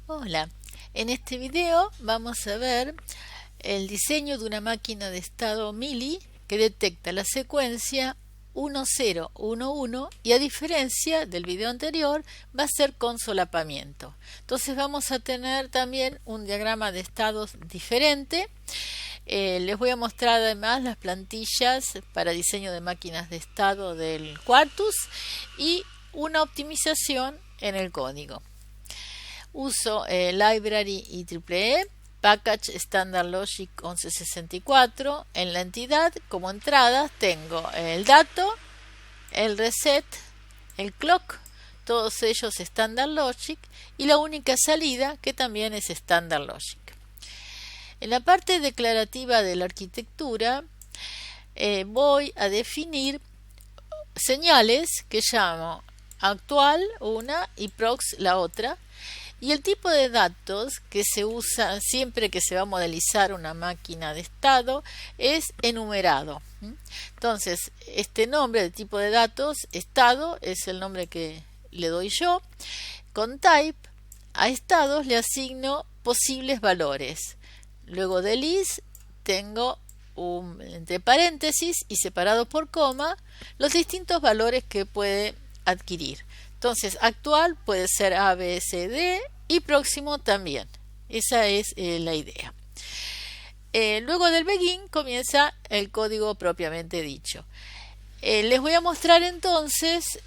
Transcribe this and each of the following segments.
Hola, en este video vamos a ver el diseño de una máquina de estado Mealy que detecta la secuencia 1011 y a diferencia del video anterior va a ser con solapamiento. Entonces vamos a tener también un diagrama de estados diferente. Les voy a mostrar además las plantillas para diseño de máquinas de estado del Quartus y una optimización en el código. Uso Library IEEE, Package Standard Logic 1164. En la entidad, como entradas, tengo el dato, el reset, el clock, todos ellos Standard Logic, y la única salida que también es Standard Logic. En la parte declarativa de la arquitectura voy a definir señales que llamo actual una y prox la otra. Y el tipo de datos que se usa siempre que se va a modelizar una máquina de estado es enumerado. Entonces, este nombre de tipo de datos, estado, es el nombre que le doy yo. Con type, a estados le asigno posibles valores. Luego del is, tengo entre paréntesis y separado por coma los distintos valores que puede adquirir. Entonces, actual puede ser A, B, C, D y próximo también. Esa es la idea. Luego del begin comienza el código propiamente dicho. Les voy a mostrar entonces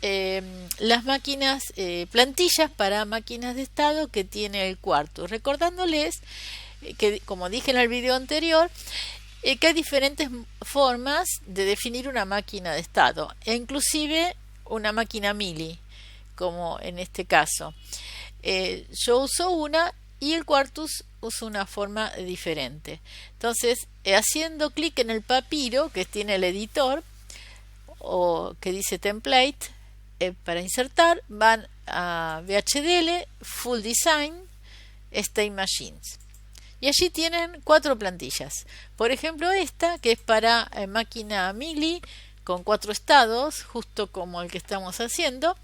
las máquinas, plantillas para máquinas de estado que tiene el Quartus. Recordándoles que, como dije en el video anterior, que hay diferentes formas de definir una máquina de estado, e inclusive una máquina Mealy, como en este caso. Yo uso una y el Quartus usa una forma diferente. Entonces, haciendo clic en el papiro que tiene el editor o que dice template, para insertar, van a VHDL, Full Design, State Machines. Y allí tienen 4 plantillas. Por ejemplo, esta que es para máquina Mealy con 4 estados, justo como el que estamos haciendo.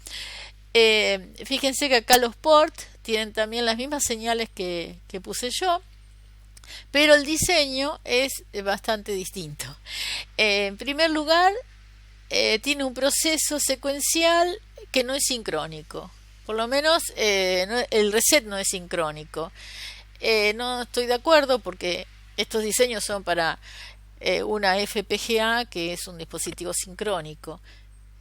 Fíjense que acá los ports tienen también las mismas señales que puse yo, pero el diseño es bastante distinto. En primer lugar, tiene un proceso secuencial que no es sincrónico. Por lo menos el reset no es sincrónico. No estoy de acuerdo porque estos diseños son para una FPGA, que es un dispositivo sincrónico.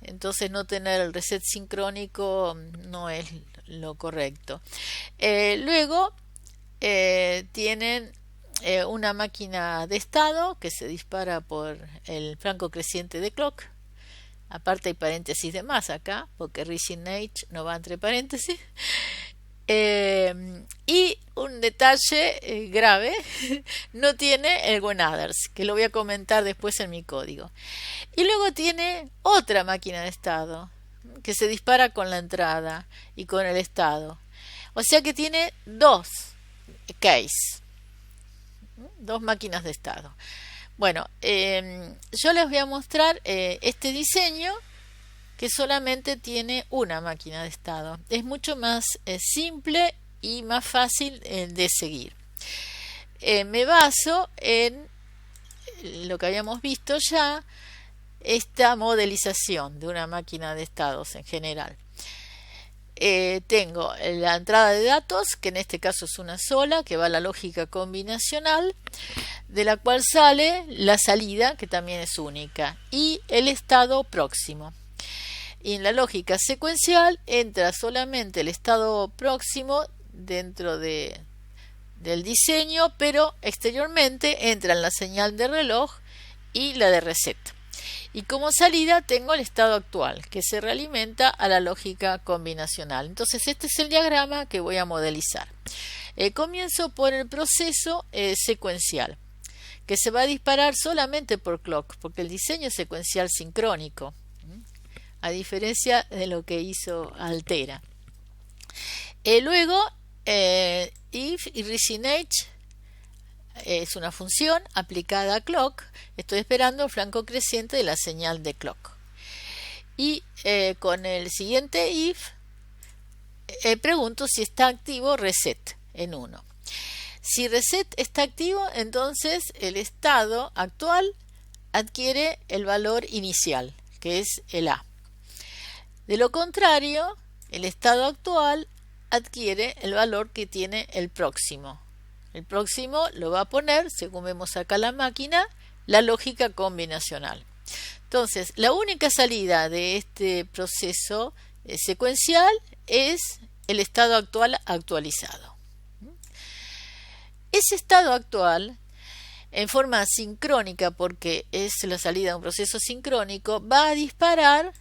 Entonces no tener el reset sincrónico no es lo correcto. Luego tienen una máquina de estado que se dispara por el flanco creciente de clock. Aparte hay paréntesis de más acá, porque Rising Age no va entre paréntesis. Y un detalle grave, no tiene el When Others, que lo voy a comentar después en mi código. Y luego tiene otra máquina de estado que se dispara con la entrada y con el estado. O sea que tiene dos máquinas de estado. Bueno, yo les voy a mostrar este diseño que solamente tiene una máquina de estado. Es mucho más simple y más fácil de seguir. Me baso en lo que habíamos visto ya, esta modelización de una máquina de estados en general. Tengo la entrada de datos, que en este caso es una sola, que va a la lógica combinacional, de la cual sale la salida, que también es única, y el estado próximo. Y en la lógica secuencial entra solamente el estado próximo dentro del diseño, pero exteriormente entran la señal de reloj y la de reset. Y como salida tengo el estado actual, que se realimenta a la lógica combinacional. Entonces este es el diagrama que voy a modelizar. Comienzo por el proceso secuencial, que se va a disparar solamente por clock, porque el diseño es secuencial sincrónico, a diferencia de lo que hizo Altera. Luego, if y Rising Age es una función aplicada a clock. Estoy esperando el flanco creciente de la señal de clock. Y con el siguiente if pregunto si está activo reset. en 1. Si reset está activo, entonces el estado actual adquiere el valor inicial, que es el A. De lo contrario, el estado actual adquiere el valor que tiene el próximo. El próximo lo va a poner, según vemos acá la máquina, la lógica combinacional. Entonces, la única salida de este proceso secuencial es el estado actual actualizado. Ese estado actual, en forma sincrónica, porque es la salida de un proceso sincrónico, va a disparar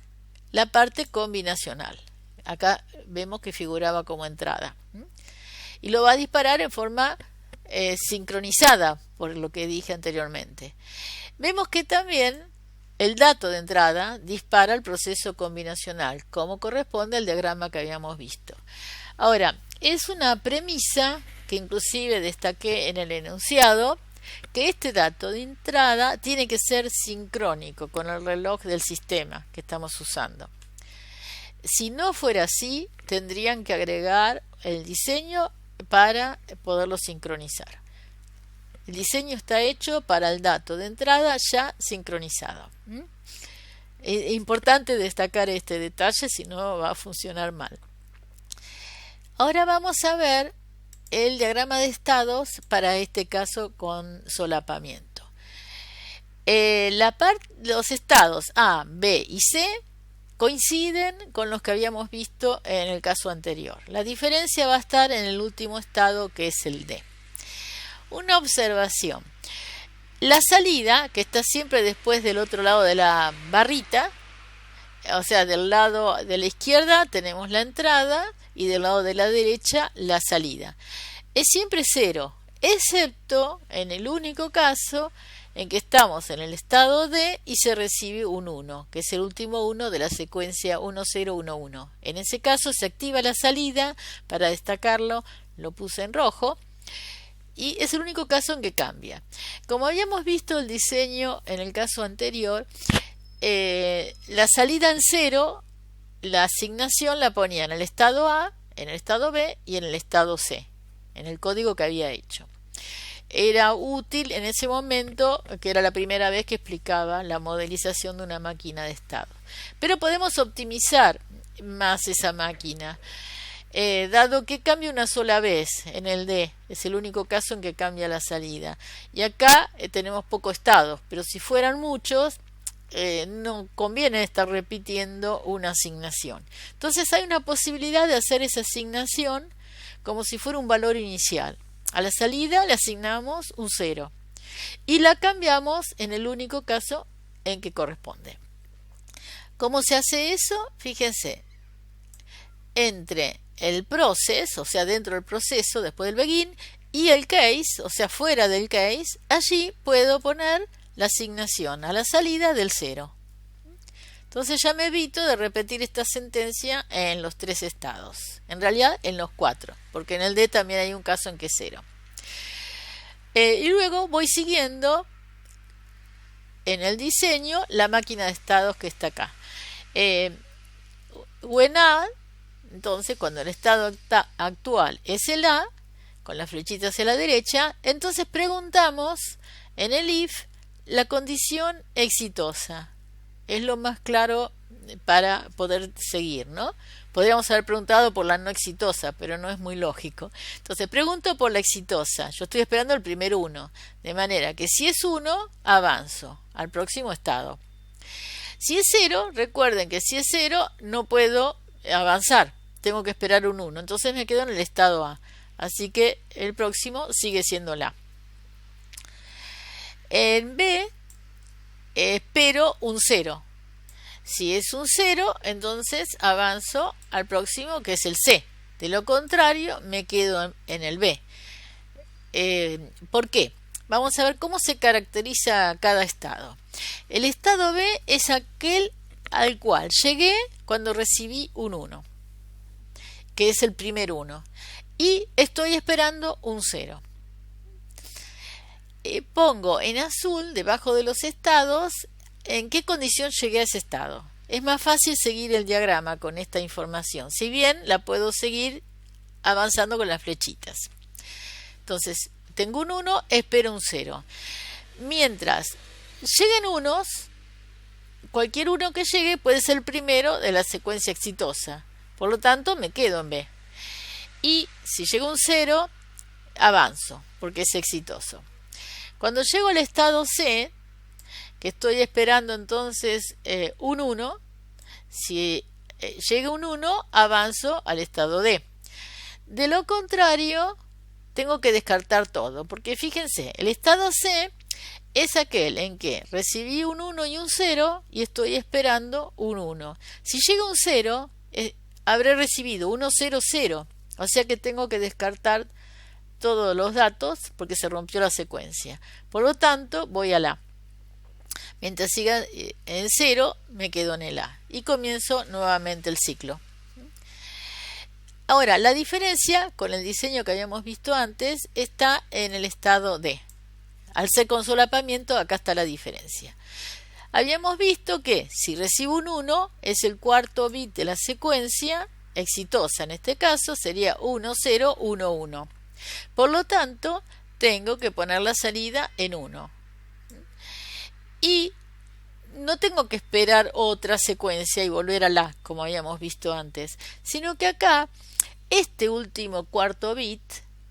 la parte combinacional. Acá vemos que figuraba como entrada. Y lo va a disparar en forma sincronizada, por lo que dije anteriormente. Vemos que también el dato de entrada dispara el proceso combinacional, como corresponde al diagrama que habíamos visto. Ahora, es una premisa que inclusive destaqué en el enunciado, que este dato de entrada tiene que ser sincrónico con el reloj del sistema que estamos usando. Si no fuera así, tendrían que agregar el diseño para poderlo sincronizar. El diseño está hecho para el dato de entrada ya sincronizado. Es importante destacar este detalle, si no va a funcionar mal. Ahora vamos a ver el diagrama de estados para este caso con solapamiento. Los estados A, B y C coinciden con los que habíamos visto en el caso anterior. La diferencia va a estar en el último estado, que es el D. Una observación. La salida, que está siempre después del otro lado de la barrita, o sea, del lado de la izquierda tenemos la entrada y del lado de la derecha la salida. Es siempre 0, excepto en el único caso en que estamos en el estado D y se recibe un 1, que es el último 1 de la secuencia 1, 0, 1, 1. En ese caso se activa la salida, para destacarlo lo puse en rojo, y es el único caso en que cambia. Como habíamos visto el diseño en el caso anterior, la salida en 0, la asignación la ponía en el estado A, en el estado B y en el estado C, en el código que había hecho. Era útil en ese momento, que era la primera vez que explicaba la modelización de una máquina de estado. Pero podemos optimizar más esa máquina, dado que cambia una sola vez en el D, es el único caso en que cambia la salida. Y acá tenemos pocos estados, pero si fueran muchos, no conviene estar repitiendo una asignación. Entonces hay una posibilidad de hacer esa asignación como si fuera un valor inicial. A la salida le asignamos un 0 y la cambiamos en el único caso en que corresponde. ¿Cómo se hace eso? Fíjense, entre el process, o sea, dentro del proceso, después del begin, y el case, o sea, fuera del case, allí puedo poner la asignación a la salida del 0. Entonces ya me evito de repetir esta sentencia en los 3 estados. En realidad en los 4, porque en el D también hay un caso en que es 0. Y luego voy siguiendo en el diseño la máquina de estados que está acá. When A, entonces cuando el estado actual es el A, con la flechita hacia la derecha, entonces preguntamos en el if la condición exitosa. Es lo más claro para poder seguir, ¿no? Podríamos haber preguntado por la no exitosa, pero no es muy lógico. Entonces pregunto por la exitosa. Yo estoy esperando el primer 1, de manera que si es 1, avanzo al próximo estado. Si es 0, recuerden que si es 0 no puedo avanzar, tengo que esperar un 1, entonces me quedo en el estado A. Así que el próximo sigue siendo la. En B espero un 0. Si es un 0, entonces avanzo al próximo, que es el C. De lo contrario, me quedo en el B. ¿Por qué? Vamos a ver cómo se caracteriza cada estado. El estado B es aquel al cual llegué cuando recibí un 1, que es el primer 1. Y estoy esperando un 0. Pongo en azul, debajo de los estados, en qué condición llegué a ese estado. Es más fácil seguir el diagrama con esta información, si bien la puedo seguir avanzando con las flechitas. Entonces, tengo un 1, espero un 0. Mientras lleguen unos, cualquier uno que llegue puede ser el primero de la secuencia exitosa. Por lo tanto, me quedo en B. Y si llega un 0, avanzo, porque es exitoso. Cuando llego al estado C, que estoy esperando entonces un 1, si llega un 1, avanzo al estado D. De lo contrario, tengo que descartar todo, porque fíjense, el estado C es aquel en que recibí un 1 y un 0 y estoy esperando un 1. Si llega un 0, habré recibido 1, 0, 0. O sea que tengo que descartar todos los datos porque se rompió la secuencia. Por lo tanto, voy al A. Mientras siga en 0, me quedo en el A. Y comienzo nuevamente el ciclo. Ahora, la diferencia con el diseño que habíamos visto antes está en el estado D. Al ser con solapamiento, acá está la diferencia. Habíamos visto que si recibo un 1, es el cuarto bit de la secuencia, exitosa en este caso, sería 1, 0, 1, 1. Por lo tanto, tengo que poner la salida en 1. Y no tengo que esperar otra secuencia y volver a la, como habíamos visto antes, sino que acá, este último cuarto bit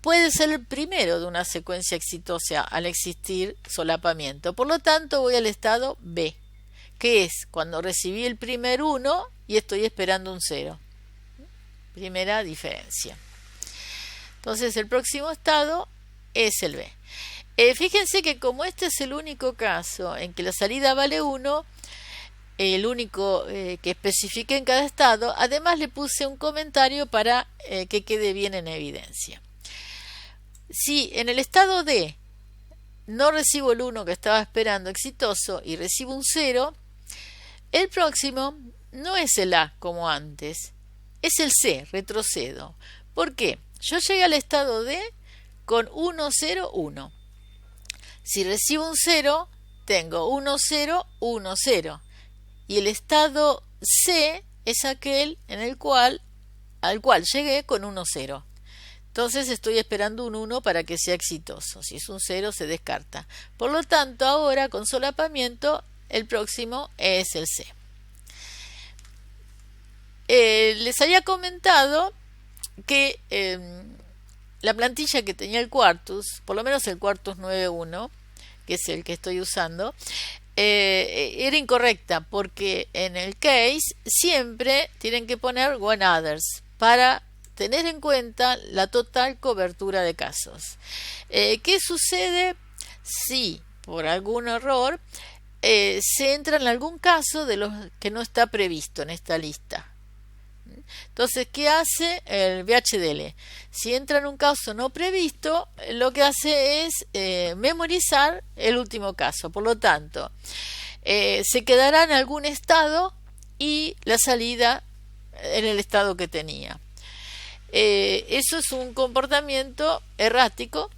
puede ser el primero de una secuencia exitosa al existir solapamiento. Por lo tanto, voy al estado B, que es cuando recibí el primer 1 y estoy esperando un 0. Primera diferencia. Entonces, el próximo estado es el B. Fíjense que como este es el único caso en que la salida vale 1, el único que especifique en cada estado, además le puse un comentario para que quede bien en evidencia. Si en el estado D no recibo el 1 que estaba esperando exitoso y recibo un 0, el próximo no es el A como antes, es el C, retrocedo. ¿Por qué? Yo llegué al estado D con 1, 0, 1. Si recibo un 0, tengo 1, 0, 1, 0. Y el estado C es aquel al cual llegué con 1, 0. Entonces estoy esperando un 1 para que sea exitoso. Si es un 0, se descarta. Por lo tanto, ahora con solapamiento, el próximo es el C. Les había comentado que la plantilla que tenía el Quartus, por lo menos el Quartus 9.1, que es el que estoy usando, era incorrecta porque en el case siempre tienen que poner one others para tener en cuenta la total cobertura de casos. ¿Qué sucede si por algún error se entra en algún caso de los que no está previsto en esta lista? Entonces, ¿qué hace el VHDL? Si entra en un caso no previsto, lo que hace es memorizar el último caso. Por lo tanto, se quedará en algún estado y la salida en el estado que tenía. Eso es un comportamiento errático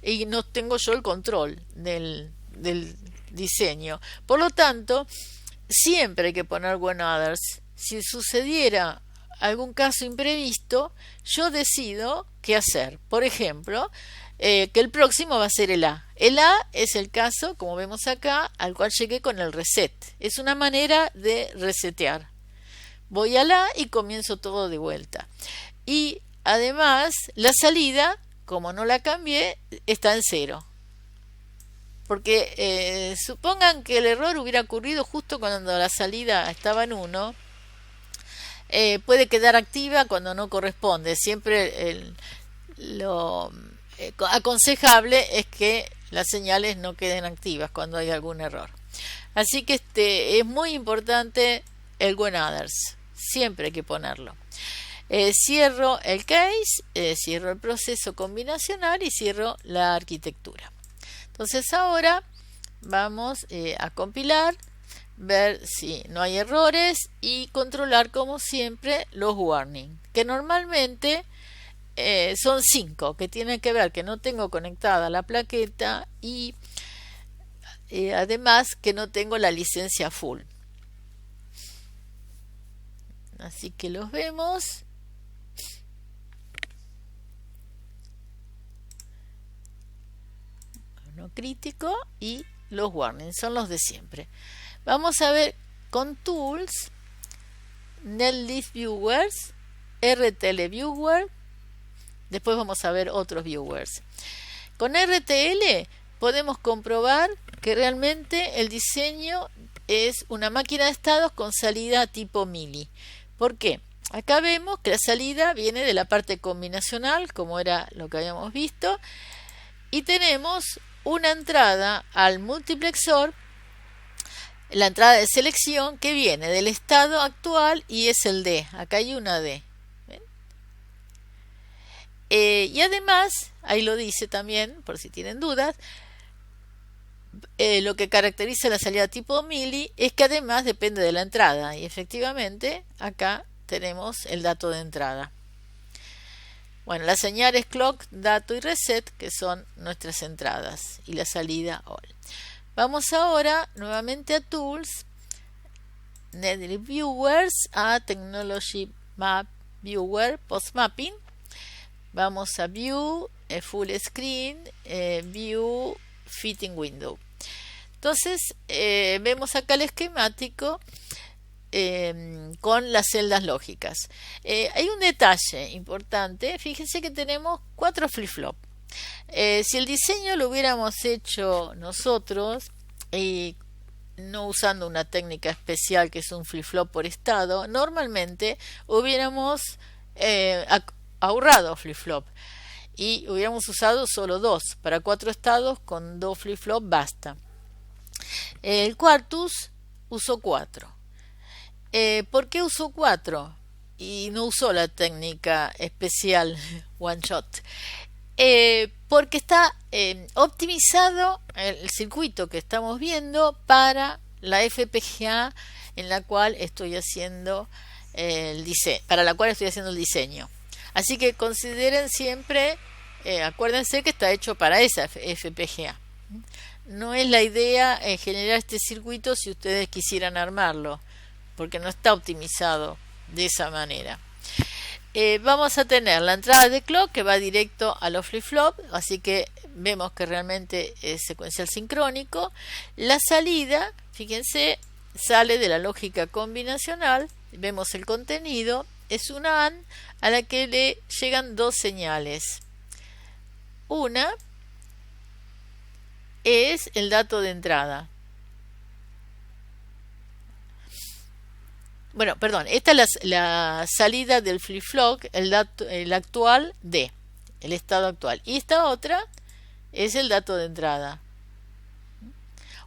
y no tengo yo el control del diseño. Por lo tanto, siempre hay que poner one others. Si sucediera algún caso imprevisto, yo decido qué hacer. Por ejemplo, que el próximo va a ser el A. El A es el caso, como vemos acá, al cual llegué con el reset. Es una manera de resetear. Voy al A y comienzo todo de vuelta. Y además, la salida, como no la cambié, está en 0. Porque supongan que el error hubiera ocurrido justo cuando la salida estaba en 1. Puede quedar activa cuando no corresponde. Siempre lo aconsejable es que las señales no queden activas cuando hay algún error. Así que es muy importante el one others. Siempre hay que ponerlo. Cierro el case, cierro el proceso combinacional y cierro la arquitectura. Entonces ahora vamos a compilar, ver si no hay errores y controlar como siempre los warnings, que normalmente son 5, que tienen que ver que no tengo conectada la plaqueta y además que no tengo la licencia full. Así que los vemos. no crítico y los warnings, son los de siempre. Vamos a ver con Tools, Netlist Viewers, RTL Viewer, después vamos a ver otros viewers. Con RTL podemos comprobar que realmente el diseño es una máquina de estados con salida tipo mili. ¿Por qué? Acá vemos que la salida viene de la parte combinacional, como era lo que habíamos visto, y tenemos una entrada al multiplexor, la entrada de selección que viene del estado actual y es el D. Acá hay una D. Y además, ahí lo dice también, por si tienen dudas, lo que caracteriza la salida tipo mili es que además depende de la entrada. Y efectivamente, acá tenemos el dato de entrada. Bueno, las señales clock, dato y reset, que son nuestras entradas, y la salida all. Vamos ahora nuevamente a Tools, Netlist Viewers, a Technology Map Viewer, Post Mapping. Vamos a View, Full Screen, View, Fitting Window. Entonces, vemos acá el esquemático con las celdas lógicas. Hay un detalle importante. Fíjense que tenemos 4 flip-flop. Si el diseño lo hubiéramos hecho nosotros y no usando una técnica especial que es un flip-flop por estado, normalmente hubiéramos ahorrado flip-flop y hubiéramos usado solo 2. Para 4 estados con 2 flip-flop basta. El Quartus usó 4. ¿Por qué usó 4? Y no usó la técnica especial one shot. Porque está optimizado el circuito que estamos viendo para la FPGA en la cual estoy haciendo el diseño, para la cual estoy haciendo el diseño. Así que consideren siempre, acuérdense que está hecho para esa FPGA. No es la idea generar este circuito si ustedes quisieran armarlo, porque no está optimizado de esa manera. Vamos a tener la entrada de clock que va directo a los flip-flop, así que vemos que realmente es secuencial sincrónico. La salida, fíjense, sale de la lógica combinacional. Vemos el contenido, es una AND a la que le llegan 2 señales. Una es el dato de entrada. Bueno, perdón, esta es la salida del flip-flop, el actual D, el estado actual. Y esta otra es el dato de entrada.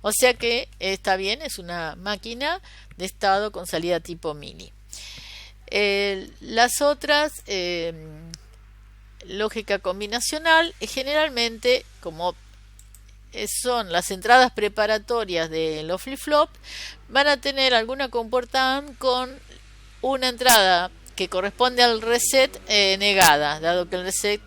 O sea que está bien, es una máquina de estado con salida tipo mini. Las otras, lógica combinacional, generalmente, como son las entradas preparatorias de los flip-flop, van a tener alguna comportación con una entrada que corresponde al reset negada, dado que el reset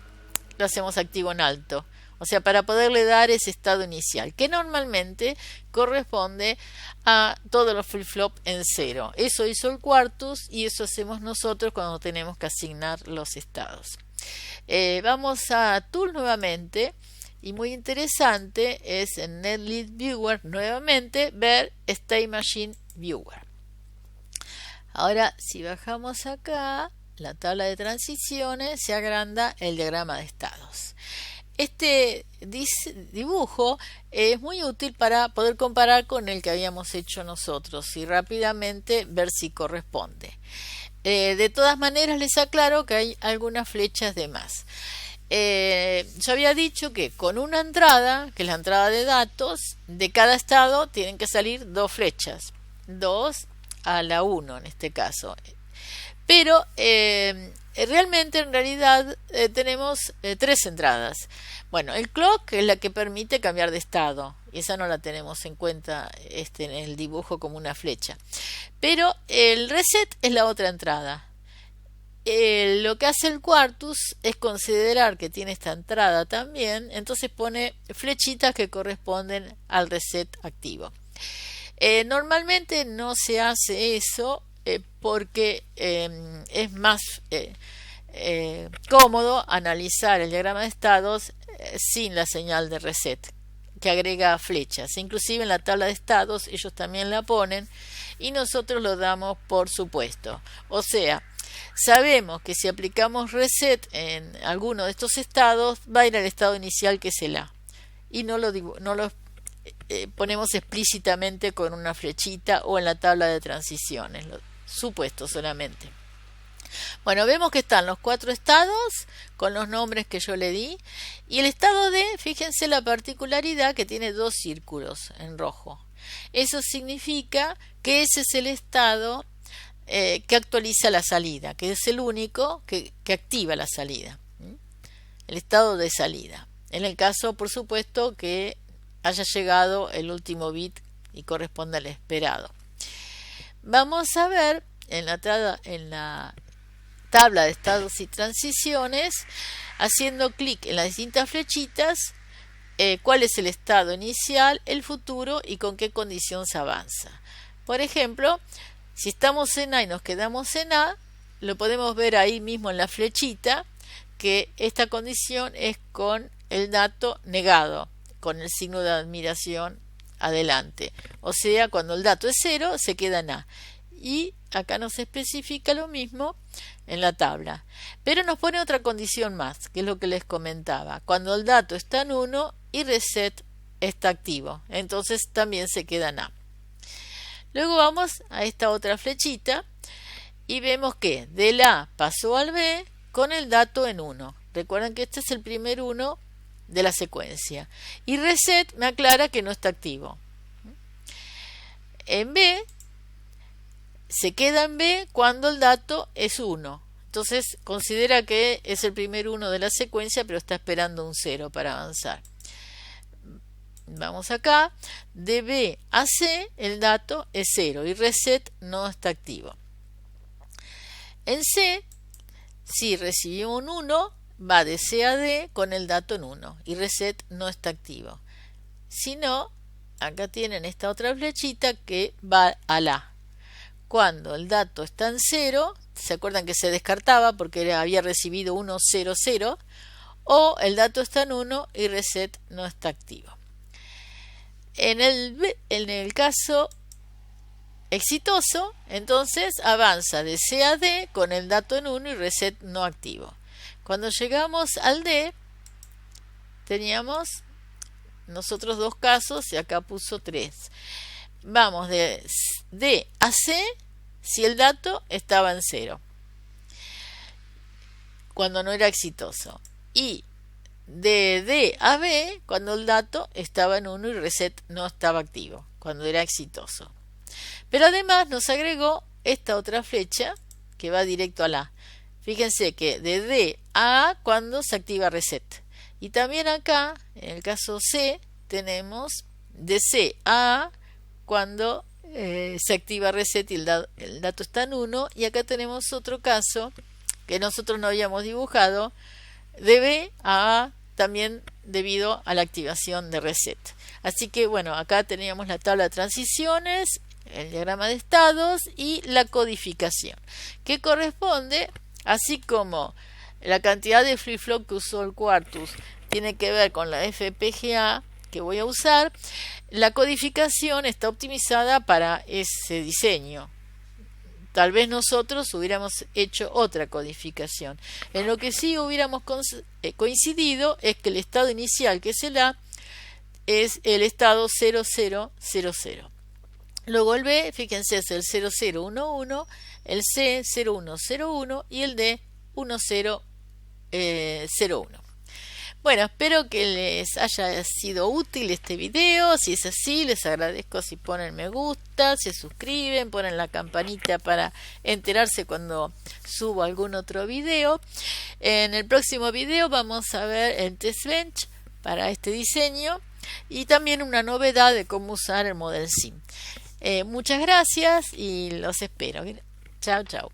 lo hacemos activo en alto. O sea, para poderle dar ese estado inicial, que normalmente corresponde a todos los flip-flop en 0. Eso hizo el Quartus y eso hacemos nosotros cuando tenemos que asignar los estados. Vamos a Tool nuevamente. Y muy interesante es en Netlist Viewer nuevamente ver State Machine Viewer. Ahora si bajamos acá la tabla de transiciones se agranda el diagrama de estados. Este dibujo es muy útil para poder comparar con el que habíamos hecho nosotros y rápidamente ver si corresponde. De todas maneras les aclaro que hay algunas flechas de más. Yo había dicho que con una entrada, que es la entrada de datos, de cada estado tienen que salir 2 flechas, 2 a la 1 en este caso. Pero realmente en realidad tenemos 3 entradas. Bueno, el clock es la que permite cambiar de estado, y esa no la tenemos en cuenta en el dibujo como una flecha. Pero el reset es la otra entrada. Lo que hace el Quartus es considerar que tiene esta entrada también, entonces pone flechitas que corresponden al reset activo. Normalmente no se hace eso porque es más cómodo analizar el diagrama de estados sin la señal de reset, que agrega flechas. Inclusive en la tabla de estados ellos también la ponen y nosotros lo damos por supuesto. O sea, sabemos que si aplicamos reset en alguno de estos estados va a ir al estado inicial, que es el A, y no lo ponemos explícitamente con una flechita o en la tabla de transiciones, lo supuesto solamente. Bueno, vemos que están los 4 estados con los nombres que yo le di, y el estado D, fíjense la particularidad que tiene 2 círculos en rojo. Eso significa que ese es el estado que actualiza la salida, que es el único que activa la salida, el estado de salida. En el caso, por supuesto, que haya llegado el último bit y corresponda al esperado. Vamos a ver en la tabla de estados y transiciones, haciendo clic en las distintas flechitas, cuál es el estado inicial, el futuro y con qué condición se avanza. Por ejemplo, si estamos en A y nos quedamos en A, lo podemos ver ahí mismo en la flechita, que esta condición es con el dato negado, con el signo de admiración adelante. O sea, cuando el dato es 0, se queda en A. Y acá nos especifica lo mismo en la tabla. Pero nos pone otra condición más, que es lo que les comentaba. Cuando el dato está en 1 y reset está activo, entonces también se queda en A. Luego vamos a esta otra flechita y vemos que del A pasó al B con el dato en 1. Recuerden que este es el primer 1 de la secuencia. Y reset me aclara que no está activo. En B se queda en B cuando el dato es 1. Entonces considera que es el primer 1 de la secuencia, pero está esperando un 0 para avanzar. Vamos acá. De B a C el dato es 0 y reset no está activo. En C, si recibió un 1, va de C a D con el dato en 1 y reset no está activo. Si no, acá tienen esta otra flechita que va al A. Cuando el dato está en 0, ¿se acuerdan que se descartaba porque había recibido 1, 0, 0? O el dato está en 1 y reset no está activo. En el caso exitoso, entonces avanza de C a D con el dato en 1 y reset no activo. Cuando llegamos al D, teníamos nosotros 2 casos y acá puso 3. Vamos de D a C si el dato estaba en 0, cuando no era exitoso. Y de D a B cuando el dato estaba en 1 y reset no estaba activo, cuando era exitoso. Pero además nos agregó esta otra flecha que va directo a la. Fíjense que de D a A cuando se activa reset. Y también acá, en el caso C, tenemos de C a A cuando se activa reset y el dato está en 1. Y acá tenemos otro caso que nosotros no habíamos dibujado, de B a A también debido a la activación de reset. Así que bueno, acá teníamos la tabla de transiciones, el diagrama de estados y la codificación, que corresponde, así como la cantidad de flip-flop que usó el Quartus tiene que ver con la FPGA que voy a usar, la codificación está optimizada para ese diseño. Tal vez nosotros hubiéramos hecho otra codificación. En lo que sí hubiéramos coincidido es que el estado inicial, que es el A, es el estado 0000. Luego el B, fíjense, es el 0011, el C 0101 y el D 1001. Bueno, espero que les haya sido útil este video. Si es así, les agradezco si ponen me gusta, se suscriben, ponen la campanita para enterarse cuando subo algún otro video. En el próximo video vamos a ver el test bench para este diseño y también una novedad de cómo usar el Model Sim. Muchas gracias y los espero. Chao, chao.